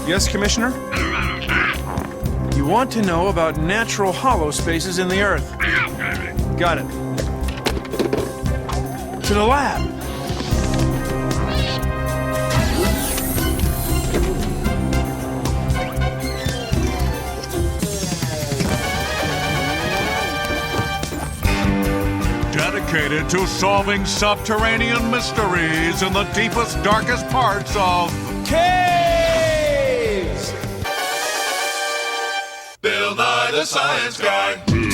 Yes, Commissioner? You want to know about natural hollow spaces in the Earth. Got it. To the lab. Dedicated to solving subterranean mysteries in the deepest, darkest parts of Caves! Bill Nye the Science Guy. Bill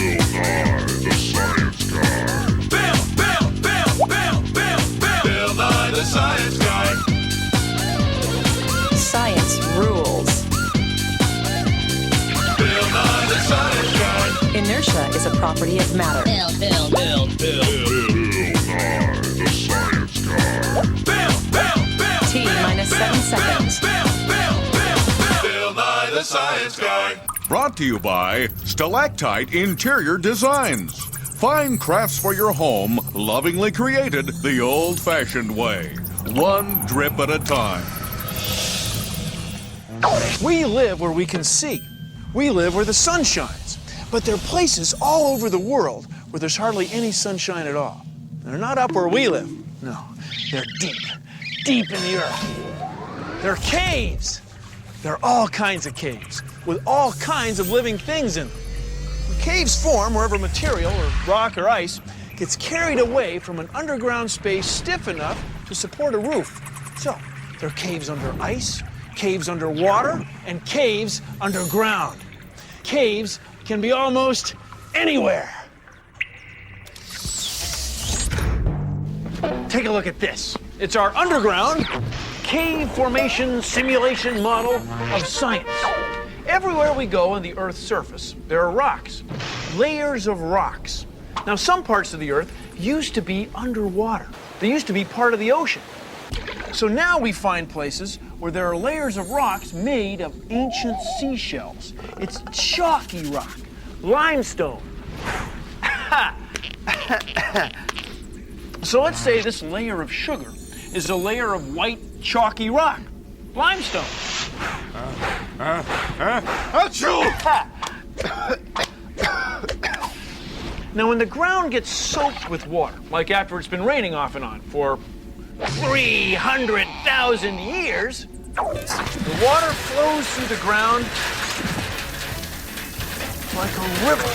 Nye the Science Guy. Science rules. Bill Nye the Science Guy. Inertia is a property of matter. Bill Nye the Science Guy. T minus 7 seconds. Bill Nye the Science Guy. Brought to you by Stalactite Interior Designs. Fine crafts for your home, lovingly created the old-fashioned way. One drip at a time. We live where we can see. We live where the sun shines. But there are places all over the world where there's hardly any sunshine at all. They're not up where we live. No, they're deep, deep in the earth. They're caves. There are all kinds of caves with all kinds of living things in them. Caves form wherever material, or rock or ice, gets carried away from an underground space stiff enough to support a roof. So, there are caves under ice, caves underwater, and caves underground. Caves can be almost anywhere. Take a look at this. It's our underground cave formation simulation model of science. Everywhere we go on the Earth's surface, there are rocks, layers of rocks. Now, some parts of the Earth used to be underwater. They used to be part of the ocean. So now we find places where there are layers of rocks made of ancient seashells. It's chalky rock, limestone. So let's say this layer of sugar is a layer of white, chalky rock, limestone. Now, when the ground gets soaked with water, like after it's been raining off and on for 300,000 years, the water flows through the ground like a river.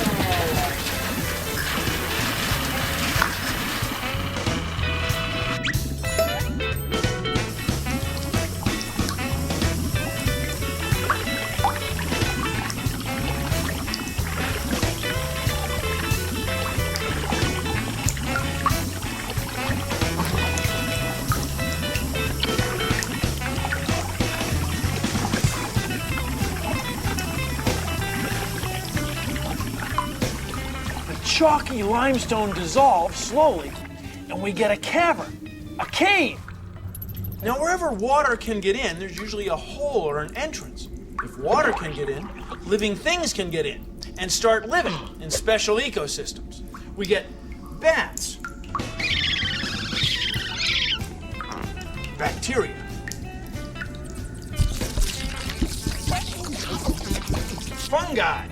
Chalky limestone dissolves slowly, and we get a cavern, a cave. Now, wherever water can get in, there's usually a hole or an entrance. If water can get in, living things can get in and start living in special ecosystems. We get bats, bacteria, fungi,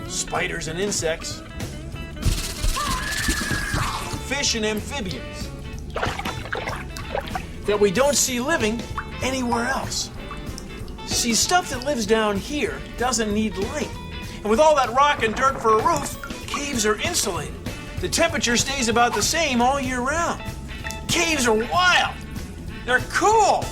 spiders and insects, fish and amphibians that we don't see living anywhere else. See, stuff that lives down here doesn't need light. And with all that rock and dirt for a roof, caves are insulated. The temperature stays about the same all year round. Caves are wild. They're cool.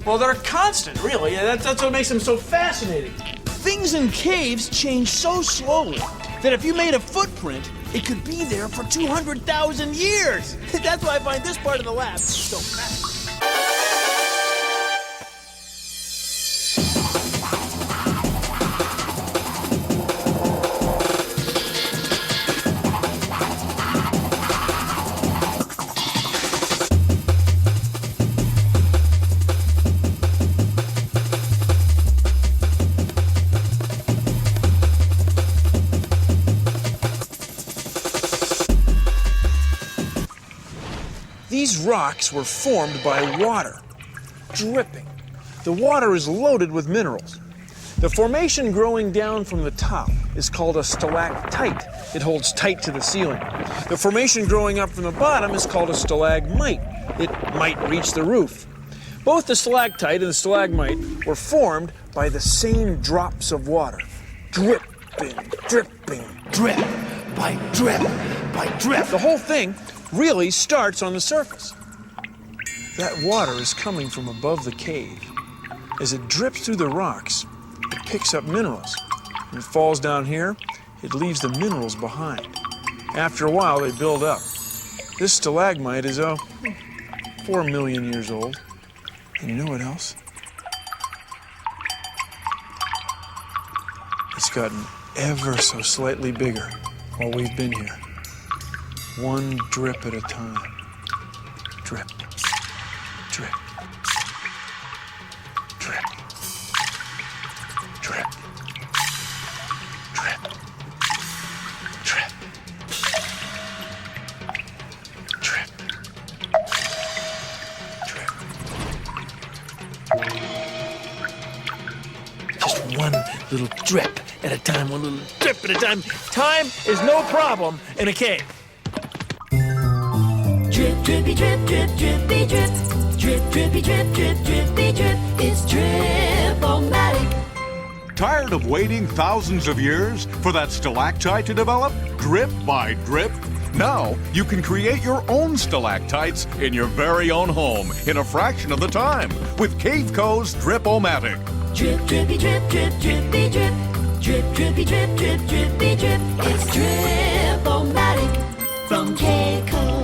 Well, they're constant, really. That's what makes them so fascinating. Things in caves change so slowly that if you made a footprint, it could be there for 200,000 years. That's why I find this part of the lab so fascinating. These rocks were formed by water. dripping. The water is loaded with minerals. The formation growing down from the top is called a stalactite. It holds tight to the ceiling. The formation growing up from the bottom is called a stalagmite. It might reach the roof. Both the stalactite and the stalagmite were formed by the same drops of water. Dripping, dripping, drip by drip by drip. The whole thing really starts on the surface. That water is coming from above the cave. As it drips through the rocks, it picks up minerals. When it falls down here, it leaves the minerals behind. After a while, they build up. This stalagmite is, 4 million years old. And you know what else? It's gotten ever so slightly bigger while we've been here. One drip at a time. Drip, drip, drip, drip, drip, drip, drip, drip. Just one little drip at a time, one little drip at a time. Time is no problem in a cave. Drip, drippy, drip, drip, drippy, drip. Drip, drippy, drip, drip, drippy, drip. It's Drip-O-Matic. Tired of waiting thousands of years for that stalactite to develop, drip by drip? Now you can create your own stalactites in your very own home in a fraction of the time with Caveco's Drip-O-Matic. Drip, drippy, drip, drip, drippy, drip. Drip, drippy, drip, drip, drippy, drip. It's Drip-O-Matic from Caveco.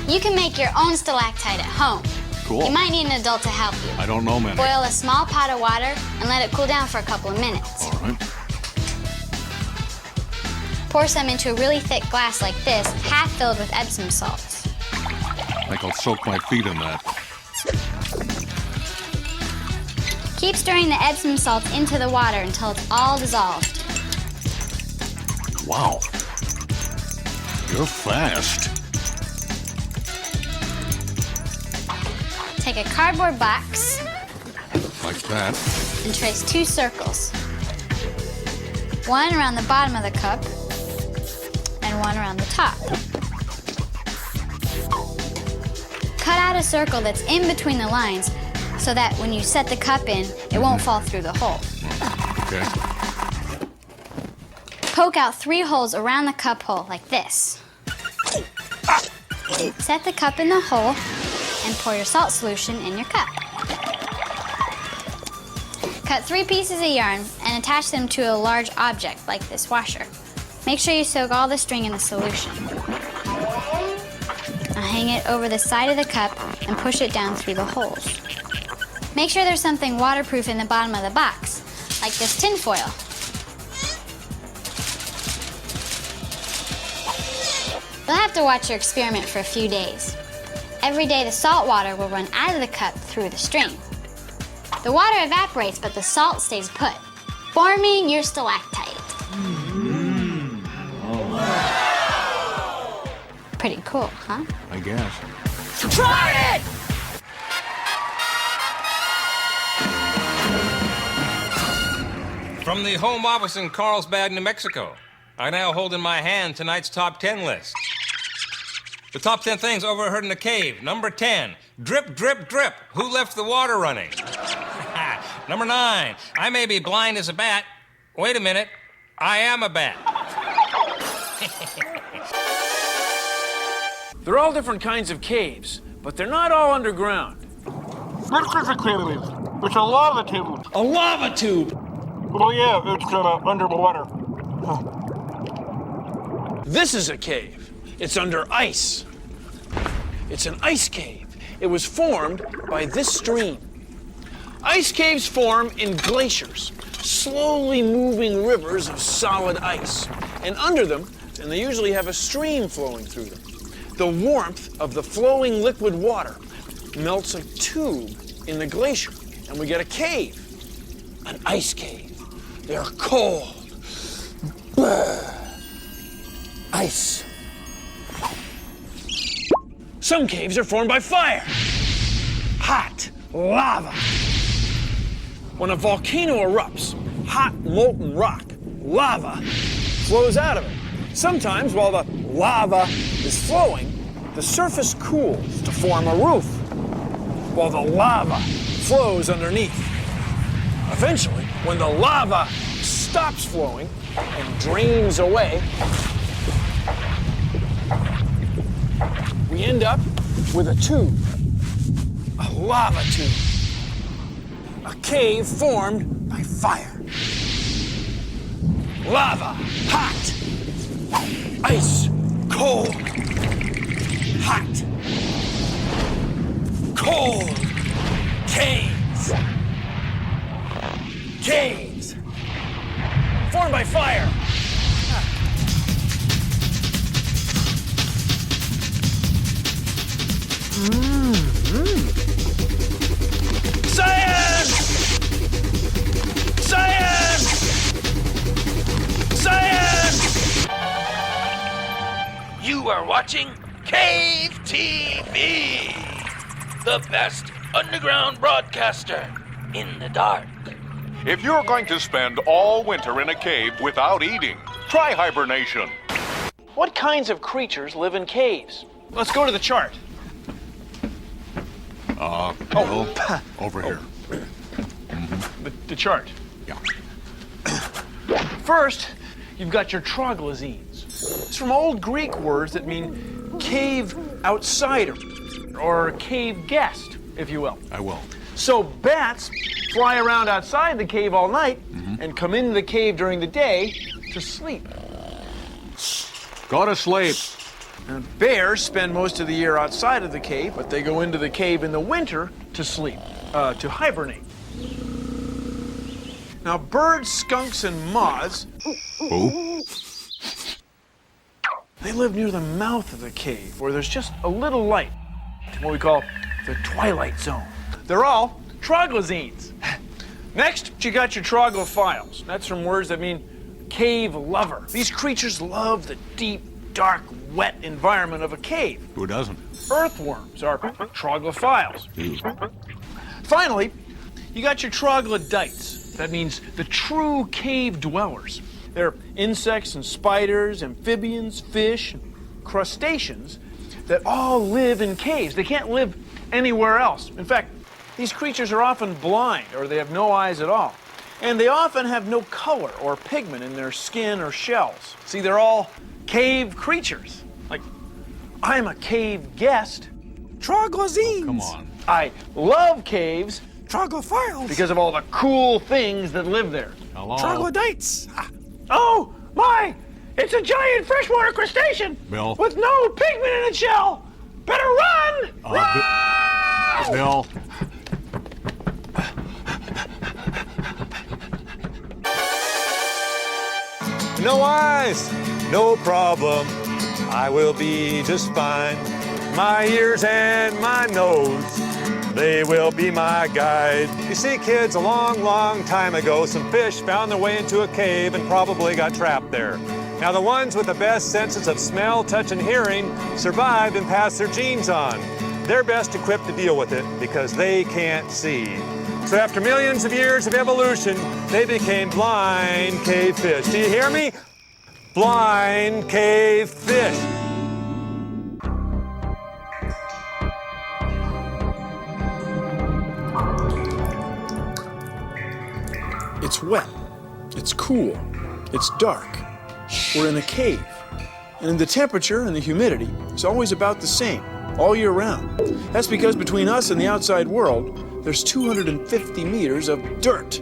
You can make your own stalactite at home. Cool. You might need an adult to help you. I don't know many. Boil a small pot of water and let it cool down for a couple of minutes. All right. Pour some into a really thick glass like this, half filled with Epsom salts. I think I'll soak my feet in that. Keep stirring the Epsom salts into the water until it's all dissolved. Wow. You're fast. Take a cardboard box Like that. and trace 2 circles. One around the bottom of the cup and one around the top. Cut out a circle that's in between the lines so that when you set the cup in, it won't fall through the hole. Okay. Poke out 3 holes around the cup hole like this. Set the cup in the hole and pour your salt solution in your cup. Cut 3 pieces of yarn and attach them to a large object like this washer. Make sure you soak all the string in the solution. Now hang it over the side of the cup and push it down through the holes. Make sure there's something waterproof in the bottom of the box, like this tin foil. You'll have to watch your experiment for a few days. Every day the salt water will run out of the cup through the string. The water evaporates, but the salt stays put, forming your stalactite. Pretty cool, huh? I guess. Try it! From the home office in Carlsbad, New Mexico, I now hold in my hand tonight's top 10 list. The top 10 things overheard in the cave. Number 10, drip, drip, drip. Who left the water running? Number 9, I may be blind as a bat. Wait a minute, I am a bat. They're all different kinds of caves, but they're not all underground. This is a cave. It's a lava tube. A lava tube! Well, yeah, it's underwater. This is a cave. It's under ice. It's an ice cave. It was formed by this stream. Ice caves form in glaciers, slowly moving rivers of solid ice. And under them, and they usually have a stream flowing through them, the warmth of the flowing liquid water melts a tube in the glacier, and we get a cave, an ice cave. They're cold. Ice. Some caves are formed by fire. Hot lava. When a volcano erupts, hot molten rock, lava, flows out of it. Sometimes while the lava is flowing, the surface cools to form a roof, while the lava flows underneath. Eventually, when the lava stops flowing and drains away, we end up with a tube, a lava tube, a cave formed by fire. Lava, hot, ice, cold, hot, cold, caves, caves, formed by fire. Science! Science! Science! You are watching Cave TV, the best underground broadcaster in the dark. If you're going to spend all winter in a cave without eating, try hibernation. What kinds of creatures live in caves? Let's go to the chart. Bill, over here. The chart. Yeah. First, you've got your troglodytes. It's from old Greek words that mean cave outsider, or cave guest, if you will. I will. So bats fly around outside the cave all night and come into the cave during the day to sleep. Go to sleep. And bears spend most of the year outside of the cave, but they go into the cave in the winter to sleep, to hibernate. Now, birds, skunks, and moths, Who? they live near the mouth of the cave, where there's just a little light, what we call the twilight zone. They're all troglodytes. Next, you got your troglophiles. That's from words that mean cave lover. These creatures love the deep, dark, wet environment of a cave. Who doesn't? Earthworms are troglophiles. Finally, you got your troglodytes. That means the true cave dwellers. They're insects and spiders, amphibians, fish, crustaceans that all live in caves. They can't live anywhere else. In fact, these creatures are often blind or they have no eyes at all. And they often have no color or pigment in their skin or shells. See, they're all cave creatures. Like, I'm a cave guest. Troglodytes. Come on. I love caves Troglophiles. because of all the cool things that live there. Hello. Troglodytes. Oh, my! It's a giant freshwater crustacean Bill. with no pigment in its shell. Better run! Run! Bill. No eyes, no problem. I will be just fine. My ears and my nose, they will be my guide. You see, kids, a long, long time ago, some fish found their way into a cave and probably got trapped there. Now, the ones with the best senses of smell, touch, and hearing survived and passed their genes on. They're best equipped to deal with it because they can't see. So after millions of years of evolution, they became blind cave fish. Do you hear me? Blind cave fish. It's wet. It's cool. It's dark. We're in a cave. And the temperature and the humidity is always about the same, all year round. That's because between us and the outside world, there's 250 meters of dirt.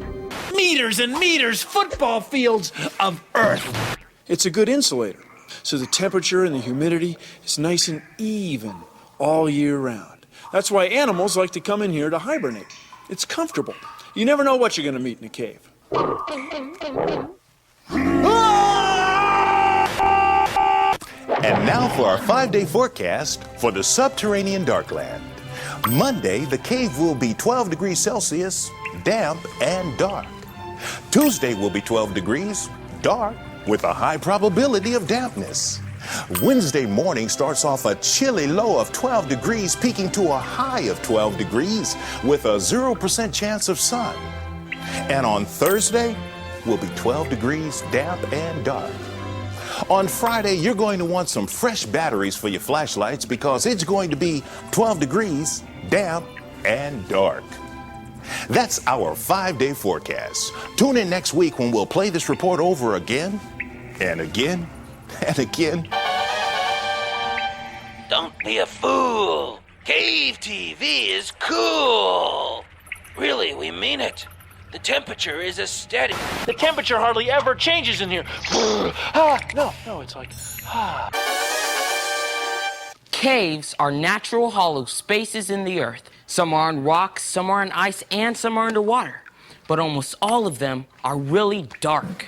Meters and meters, football fields of earth. It's a good insulator, so the temperature and the humidity is nice and even all year round. That's why animals like to come in here to hibernate. It's comfortable. You never know what you're going to meet in a cave. And now for our 5-day forecast for the subterranean darkland. Monday, the cave will be 12 degrees Celsius, damp and dark. Tuesday will be 12 degrees, dark, with a high probability of dampness. Wednesday morning starts off a chilly low of 12 degrees, peaking to a high of 12 degrees with a 0% chance of sun. And on Thursday will be 12 degrees, damp and dark. On Friday, you're going to want some fresh batteries for your flashlights because it's going to be 12 degrees, damp and dark. That's our 5-day forecast. Tune in next week when we'll play this report over again and again and again. Don't be a fool. Cave TV is cool. Really, we mean it. The temperature is a steady. The temperature hardly ever changes in here. No, it's like, Caves are natural hollow spaces in the earth. Some are on rocks, some are on ice, and some are underwater. But almost all of them are really dark.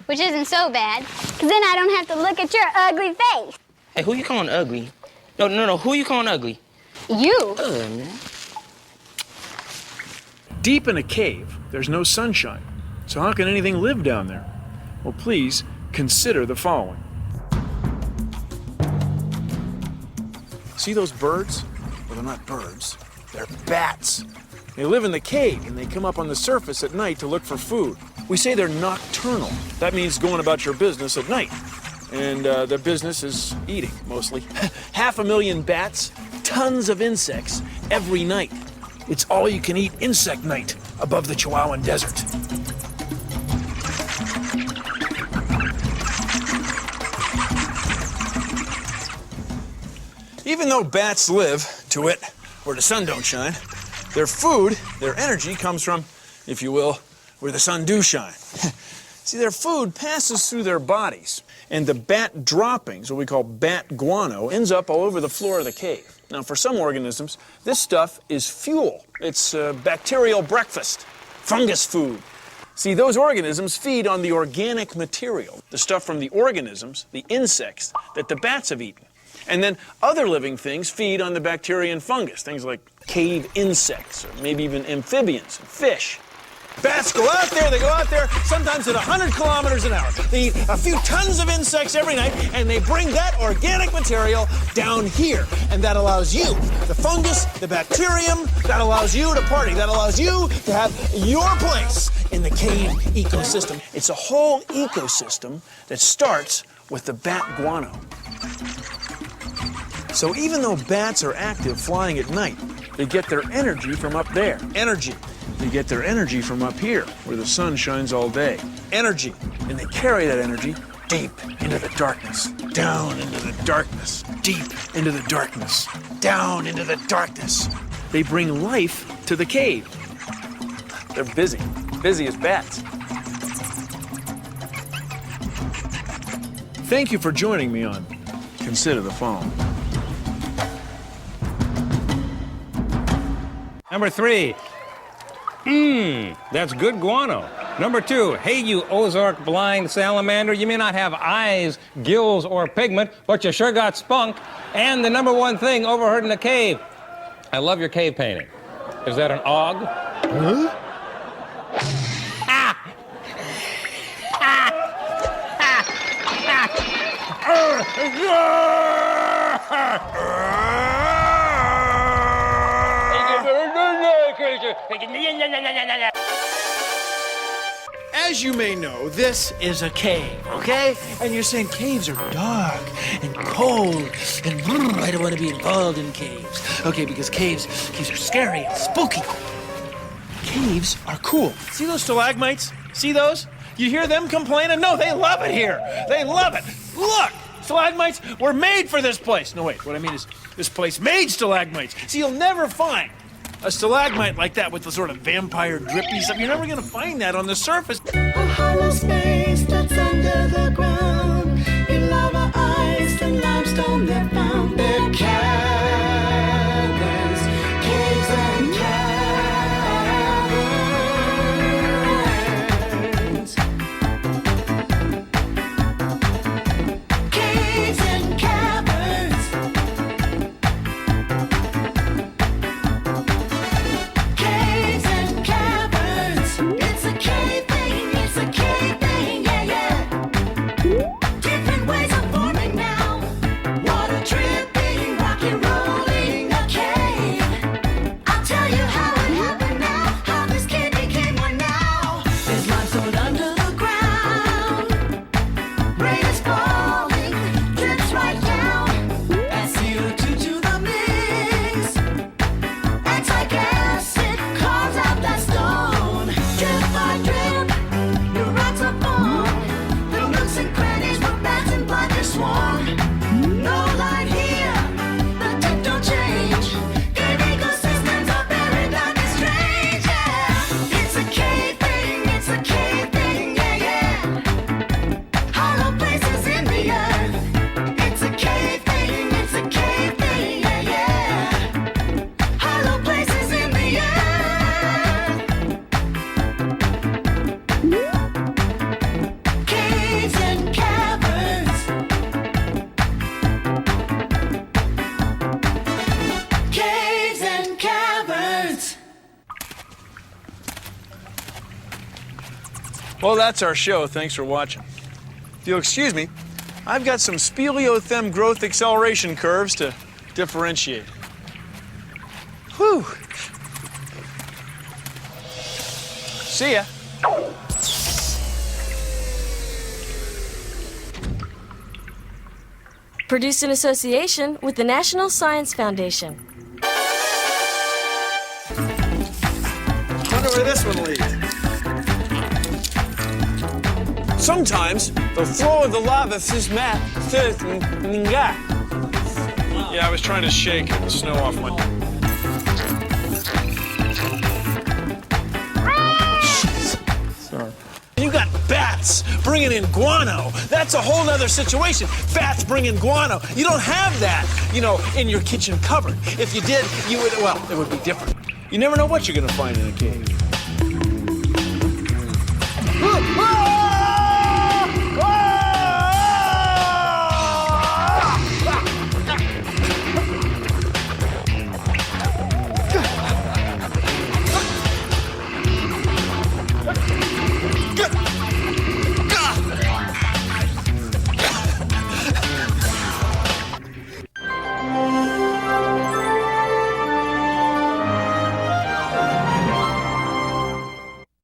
Which isn't so bad, because then I don't have to look at your ugly face. Hey, who you calling ugly? No, who you calling ugly? You? Man. Deep in a cave, there's no sunshine. So how can anything live down there? Well, please consider the following. See those birds? Well, they're not birds. They're bats. They live in the cave, and they come up on the surface at night to look for food. We say they're nocturnal. That means going about your business at night. And their business is eating, mostly. 500,000 bats, tons of insects every night. It's all-you-can-eat insect night above the Chihuahuan Desert. Even though bats live, to wit, where the sun don't shine, their food, their energy comes from, if you will, where the sun do shine. See, their food passes through their bodies, and the bat droppings, what we call bat guano, ends up all over the floor of the cave. Now, for some organisms, this stuff is fuel. It's bacterial breakfast, fungus food. See, those organisms feed on the organic material, the stuff from the organisms, the insects, that the bats have eaten. And then other living things feed on the bacteria and fungus, things like cave insects, or maybe even amphibians and fish. Bats go out there, sometimes at 100 kilometers an hour. They eat a few tons of insects every night, and they bring that organic material down here. And that allows you, the fungus, the bacterium, that allows you to party. That allows you to have your place in the cave ecosystem. It's a whole ecosystem that starts with the bat guano. So even though bats are active flying at night, they get their energy from up there. Energy. They get their energy from up here, where the sun shines all day. Energy. And they carry that energy deep into the darkness. Down into the darkness. Deep into the darkness. Down into the darkness. They bring life to the cave. They're busy. Busy as bats. Thank you for joining me on Consider the Following. Number 3. That's good guano. Number 2, hey, you Ozark blind salamander, you may not have eyes, gills, or pigment, but you sure got spunk. And the number 1 thing overheard in the cave. I love your cave painting. Is that an og? Huh? As you may know, this is a cave, okay? And you're saying caves are dark and cold and I don't want to be involved in caves. Okay, because caves are scary and spooky. Caves are cool. See those stalagmites? See those? You hear them complaining? No, they love it here. They love it. Look, stalagmites were made for this place. No, wait, what I mean is this place made stalagmites. See, you'll never find a stalagmite like that with the sort of vampire drippy stuff. You're never going to find that on the surface. A hollow space that's under the ground. In lava, ice, and limestone they're found. They're caverns, caves and caverns. Caves and caverns. Caves and caverns. It's a cave thing, yeah, yeah. Different ways of forming now. Well, that's our show. Thanks for watching. If you'll excuse me, I've got some speleothem growth acceleration curves to differentiate. Whew. See ya. Produced in association with the National Science Foundation. Wonder where this one leads. Sometimes the flow of the lava is Yeah, I was trying to shake the snow off my. Sorry. You got bats bringing in guano. That's a whole other situation. Bats bringing guano. You don't have that, in your kitchen cupboard. If you did, you would, well, it would be different. You never know what you're going to find in a cave.